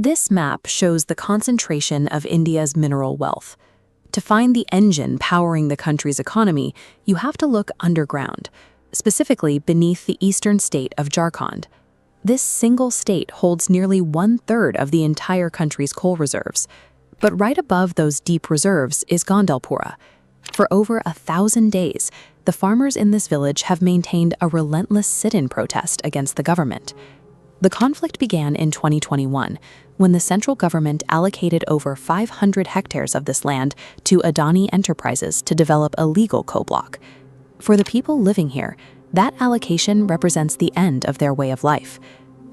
This map shows the concentration of India's mineral wealth. To find the engine powering the country's economy, you have to look underground, specifically beneath the eastern state of Jharkhand. This single state holds nearly 1/3 of the entire country's coal reserves. But right above those deep reserves is Gondalpura. For over 1,000 days, the farmers in this village have maintained a relentless sit-in protest against the government. The conflict began in 2021, when the central government allocated over 500 hectares of this land to Adani enterprises to develop a legal coal block. For the people living here, that allocation represents the end of their way of life.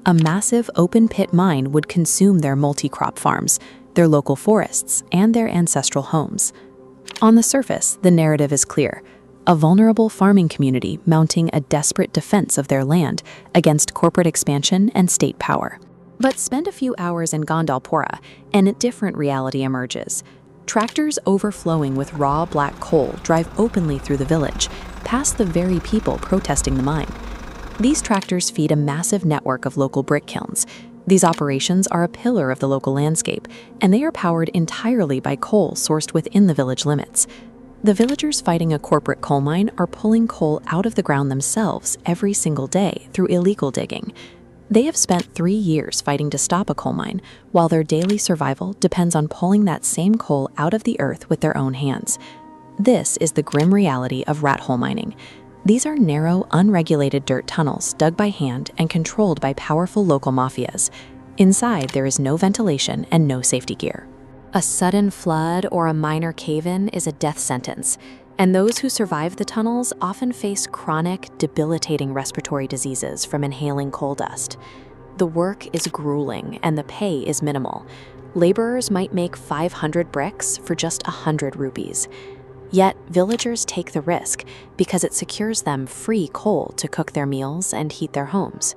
A massive open-pit mine would consume their multi-crop farms, their local forests, and their ancestral homes. On the surface, the narrative is clear: a vulnerable farming community mounting a desperate defense of their land against corporate expansion and state power. But spend a few hours in Gondalpura, and a different reality emerges. Tractors overflowing with raw black coal drive openly through the village, past the very people protesting the mine. These tractors feed a massive network of local brick kilns. These operations are a pillar of the local landscape, and they are powered entirely by coal sourced within the village limits. The villagers fighting a corporate coal mine are pulling coal out of the ground themselves every single day through illegal digging. They have spent 3 years fighting to stop a coal mine, while their daily survival depends on pulling that same coal out of the earth with their own hands. This is the grim reality of rat hole mining. These are narrow, unregulated dirt tunnels dug by hand and controlled by powerful local mafias. Inside, there is no ventilation and no safety gear. A sudden flood or a minor cave-in is a death sentence, and those who survive the tunnels often face chronic, debilitating respiratory diseases from inhaling coal dust. The work is grueling and the pay is minimal. Laborers might make 500 bricks for just 100 rupees. Yet, villagers take the risk because it secures them free coal to cook their meals and heat their homes.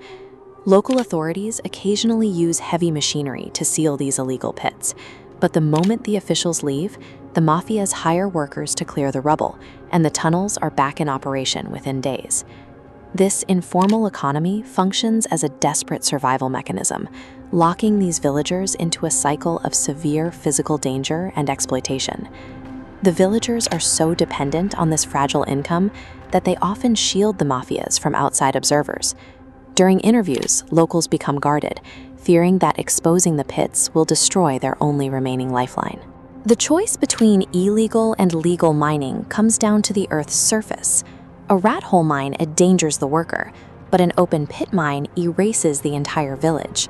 Local authorities occasionally use heavy machinery to seal these illegal pits, but the moment the officials leave, the mafias hire workers to clear the rubble, and the tunnels are back in operation within days. This informal economy functions as a desperate survival mechanism, locking these villagers into a cycle of severe physical danger and exploitation. The villagers are so dependent on this fragile income that they often shield the mafias from outside observers. During interviews, locals become guarded, fearing that exposing the pits will destroy their only remaining lifeline. The choice between illegal and legal mining comes down to the Earth's surface. A rat hole mine endangers the worker, but an open pit mine erases the entire village.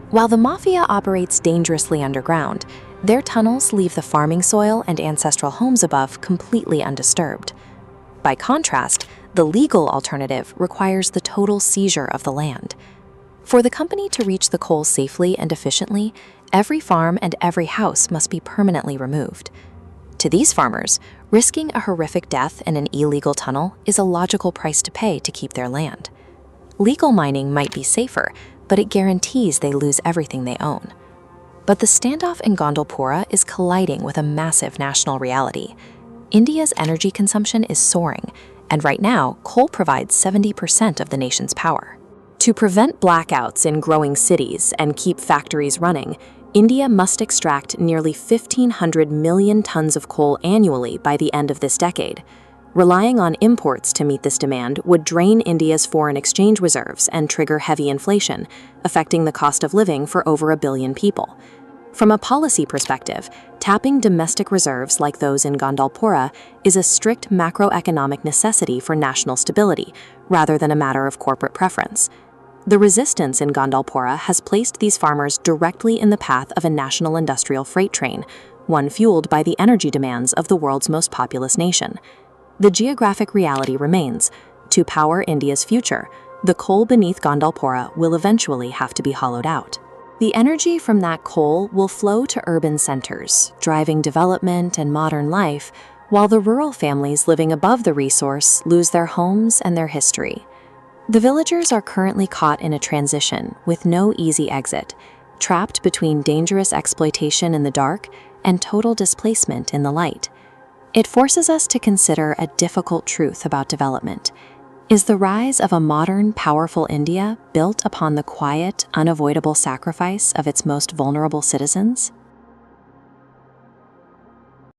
While the mafia operates dangerously underground, their tunnels leave the farming soil and ancestral homes above completely undisturbed. By contrast, the legal alternative requires the total seizure of the land. For the company to reach the coal safely and efficiently, every farm and every house must be permanently removed. To these farmers, risking a horrific death in an illegal tunnel is a logical price to pay to keep their land. Legal mining might be safer, but it guarantees they lose everything they own. But the standoff in Gondalpura is colliding with a massive national reality. India's energy consumption is soaring, and right now, coal provides 70% of the nation's power. To prevent blackouts in growing cities and keep factories running, India must extract nearly 1,500 million tons of coal annually by the end of this decade. Relying on imports to meet this demand would drain India's foreign exchange reserves and trigger heavy inflation, affecting the cost of living for over 1 billion people. From a policy perspective, tapping domestic reserves like those in Gondalpura is a strict macroeconomic necessity for national stability, rather than a matter of corporate preference. The resistance in Gondalpura has placed these farmers directly in the path of a national industrial freight train, one fueled by the energy demands of the world's most populous nation. The geographic reality remains: to power India's future, the coal beneath Gondalpura will eventually have to be hollowed out. The energy from that coal will flow to urban centers, driving development and modern life, while the rural families living above the resource lose their homes and their history. The villagers are currently caught in a transition with no easy exit, trapped between dangerous exploitation in the dark and total displacement in the light. It forces us to consider a difficult truth about development. Is the rise of a modern, powerful India built upon the quiet, unavoidable sacrifice of its most vulnerable citizens?